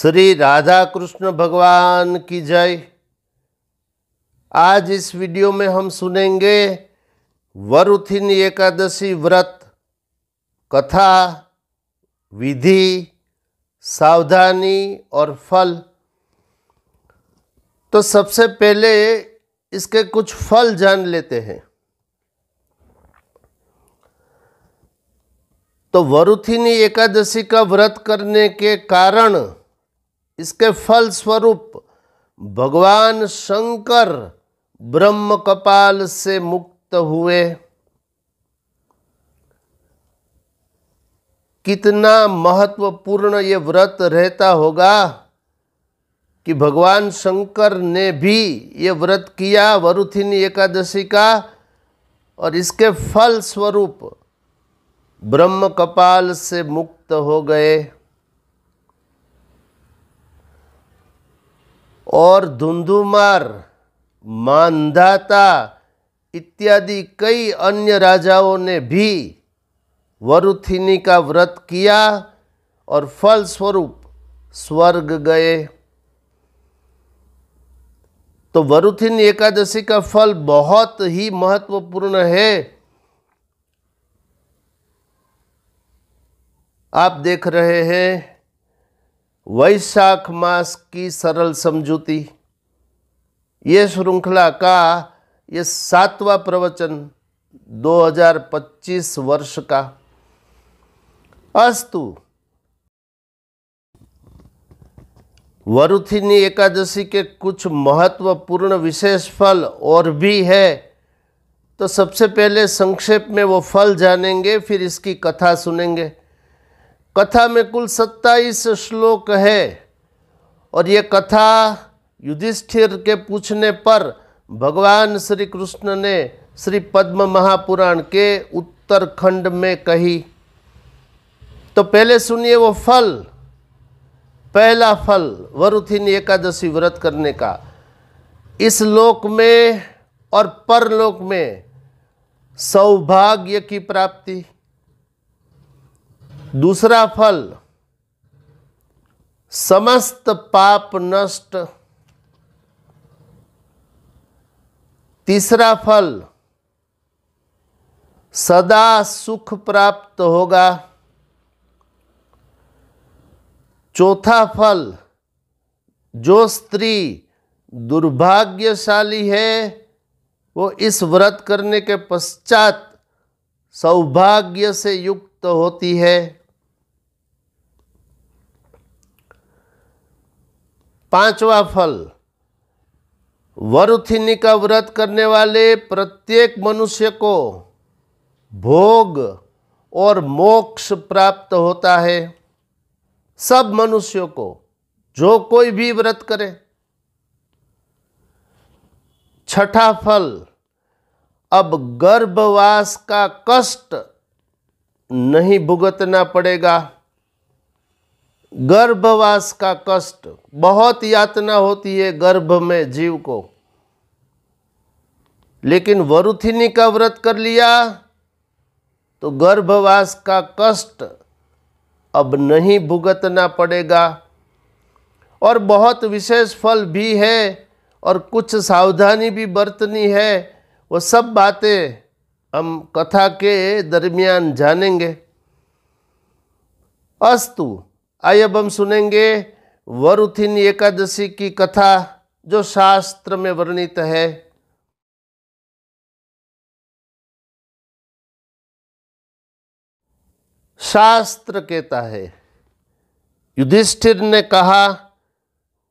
श्री राधा कृष्ण भगवान की जय। आज इस वीडियो में हम सुनेंगे वरुथिनी एकादशी व्रत कथा, विधि, सावधानी और फल। तो सबसे पहले इसके कुछ फल जान लेते हैं। तो वरुथिनी एकादशी का व्रत करने के कारण इसके फल स्वरूप भगवान शंकर ब्रह्म कपाल से मुक्त हुए। कितना महत्वपूर्ण ये व्रत रहता होगा कि भगवान शंकर ने भी ये व्रत किया वरुथिनी एकादशी का, और इसके फल स्वरूप ब्रह्म कपाल से मुक्त हो गए। और धुंधुमार, मांधाता इत्यादि कई अन्य राजाओं ने भी वरुथिनी का व्रत किया और फल स्वरूप स्वर्ग गए। तो वरुथिनी एकादशी का फल बहुत ही महत्वपूर्ण है। आप देख रहे हैं वैशाख मास की सरल समझूती, ये श्रृंखला का ये 7वां प्रवचन 2025 वर्ष का। अस्तु, वरुथिनी एकादशी के कुछ महत्वपूर्ण विशेष फल और भी है। तो सबसे पहले संक्षेप में वो फल जानेंगे, फिर इसकी कथा सुनेंगे। कथा में कुल 27 श्लोक है और ये कथा युधिष्ठिर के पूछने पर भगवान श्री कृष्ण ने श्री पद्म महापुराण के उत्तरखंड में कही। तो पहले सुनिए वो फल। पहला फल वरुथिनी एकादशी व्रत करने का, इस लोक में और परलोक में सौभाग्य की प्राप्ति। दूसरा फल समस्त पाप नष्ट। तीसरा फल सदा सुख प्राप्त होगा। चौथा फल जो स्त्री दुर्भाग्यशाली है वो इस व्रत करने के पश्चात सौभाग्य से युक्त होती है। पांचवा फल वरुथिनी का व्रत करने वाले प्रत्येक मनुष्य को भोग और मोक्ष प्राप्त होता है। सब मनुष्यों को, जो कोई भी व्रत करे। छठा फल अब गर्भवास का कष्ट नहीं भुगतना पड़ेगा। गर्भवास का कष्ट, बहुत यातना होती है गर्भ में जीव को, लेकिन वरुथिनी का व्रत कर लिया तो गर्भवास का कष्ट अब नहीं भुगतना पड़ेगा। और बहुत विशेष फल भी है और कुछ सावधानी भी बरतनी है। वो सब बातें हम कथा के दरमियान जानेंगे। अस्तु, आइए अब हम सुनेंगे वरुथिनी एकादशी की कथा जो शास्त्र में वर्णित है। शास्त्र कहता है, युधिष्ठिर ने कहा,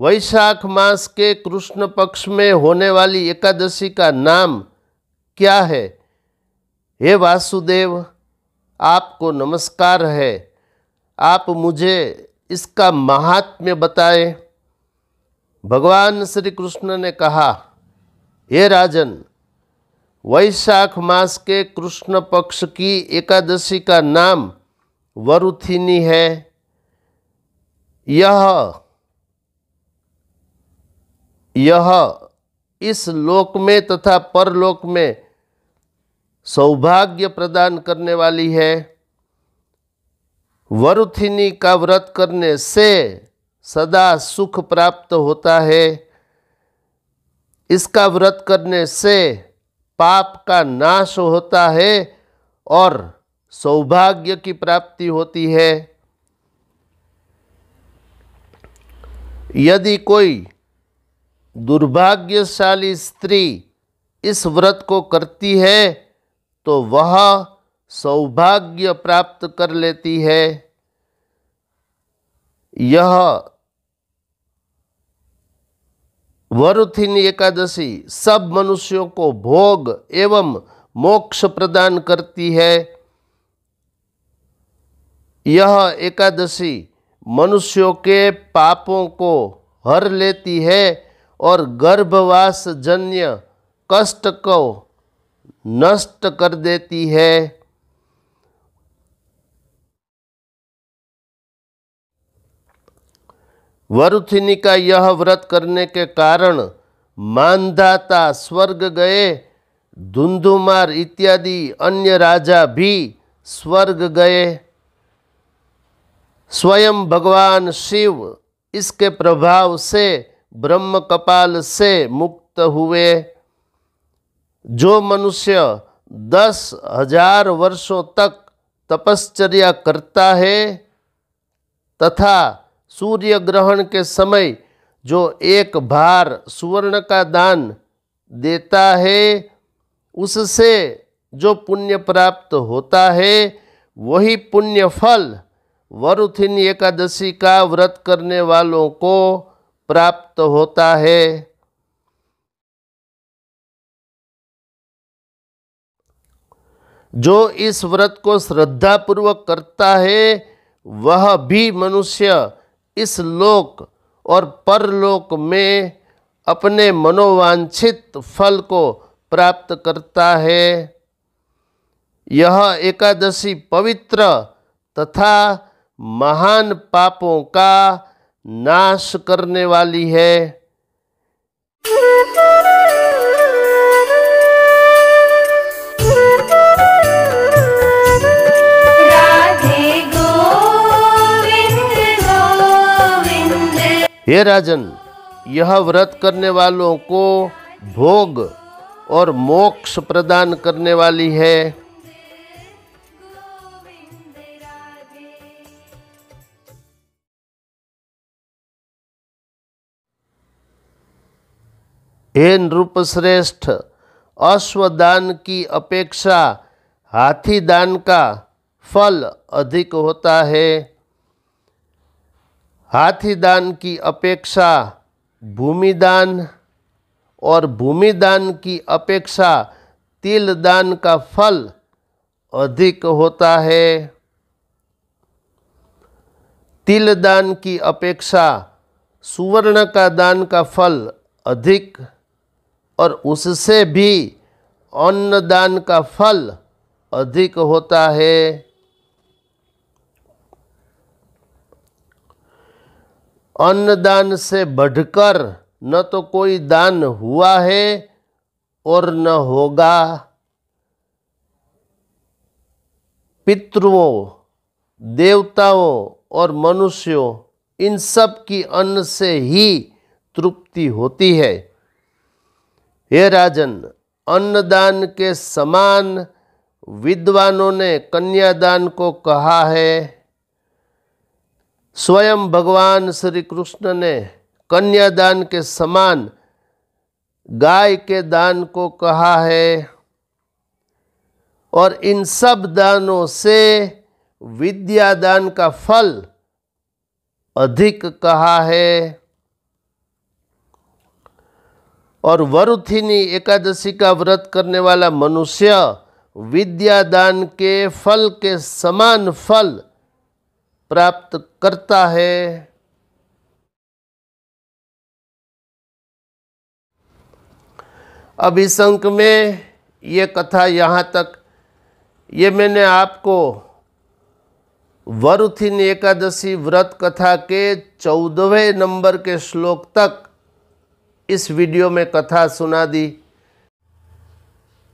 वैशाख मास के कृष्ण पक्ष में होने वाली एकादशी का नाम क्या है? हे वासुदेव, आपको नमस्कार है। आप मुझे इसका महात्म्य बताएं। भगवान श्री कृष्ण ने कहा, हे राजन, वैशाख मास के कृष्ण पक्ष की एकादशी का नाम वरुथिनी है। यह इस लोक में तथा परलोक में सौभाग्य प्रदान करने वाली है। वरुथिनी का व्रत करने से सदा सुख प्राप्त होता है। इसका व्रत करने से पाप का नाश होता है और सौभाग्य की प्राप्ति होती है। यदि कोई दुर्भाग्यशाली स्त्री इस व्रत को करती है तो वह सौभाग्य प्राप्त कर लेती है। यह वरुथिनी एकादशी सब मनुष्यों को भोग एवं मोक्ष प्रदान करती है। यह एकादशी मनुष्यों के पापों को हर लेती है और गर्भवास जन्य कष्ट को नष्ट कर देती है। वरुथिनी का यह व्रत करने के कारण मानधाता स्वर्ग गए, धुंधुमार इत्यादि अन्य राजा भी स्वर्ग गए। स्वयं भगवान शिव इसके प्रभाव से ब्रह्म कपाल से मुक्त हुए। जो मनुष्य 10,000 वर्षों तक तपश्चर्या करता है तथा सूर्य ग्रहण के समय जो एक भार सुवर्ण का दान देता है, उससे जो पुण्य प्राप्त होता है, वही पुण्य फल वरुथिनी एकादशी का व्रत करने वालों को प्राप्त होता है। जो इस व्रत को श्रद्धापूर्वक करता है वह भी मनुष्य इस लोक और परलोक में अपने मनोवांछित फल को प्राप्त करता है। यह एकादशी पवित्र तथा महान पापों का नाश करने वाली है। हे राजन, यह व्रत करने वालों को भोग और मोक्ष प्रदान करने वाली है। हे नृपश्रेष्ठ, अश्वदान की अपेक्षा हाथी दान का फल अधिक होता है। हाथी दान की अपेक्षा भूमि दान और भूमि दान की अपेक्षा तिल दान का फल अधिक होता है। तिल दान की अपेक्षा सुवर्ण का दान का फल अधिक और उससे भी अन्न दान का फल अधिक होता है। अन्नदान से बढ़कर न तो कोई दान हुआ है और न होगा। पितरों, देवताओं और मनुष्यों, इन सब की अन्न से ही तृप्ति होती है। हे राजन, अन्नदान के समान विद्वानों ने कन्यादान को कहा है। स्वयं भगवान श्री कृष्ण ने कन्यादान के समान गाय के दान को कहा है और इन सब दानों से विद्यादान का फल अधिक कहा है। और वरुथिनी एकादशी का व्रत करने वाला मनुष्य विद्यादान के फल के समान फल प्राप्त करता है। अब इस अंक में ये कथा यहाँ तक, ये मैंने आपको वरुथिनी एकादशी व्रत कथा के 14वें नंबर के श्लोक तक इस वीडियो में कथा सुना दी।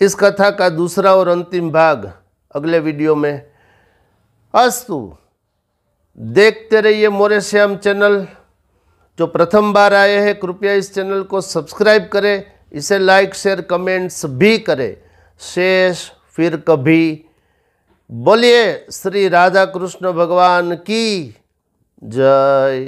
इस कथा का दूसरा और अंतिम भाग अगले वीडियो में। अस्तु, देखते रहिए मोरे श्याम चैनल। जो प्रथम बार आए हैं कृपया इस चैनल को सब्सक्राइब करें, इसे लाइक शेयर कमेंट्स भी करें। शेष फिर कभी। बोलिए श्री राधा कृष्ण भगवान की जय।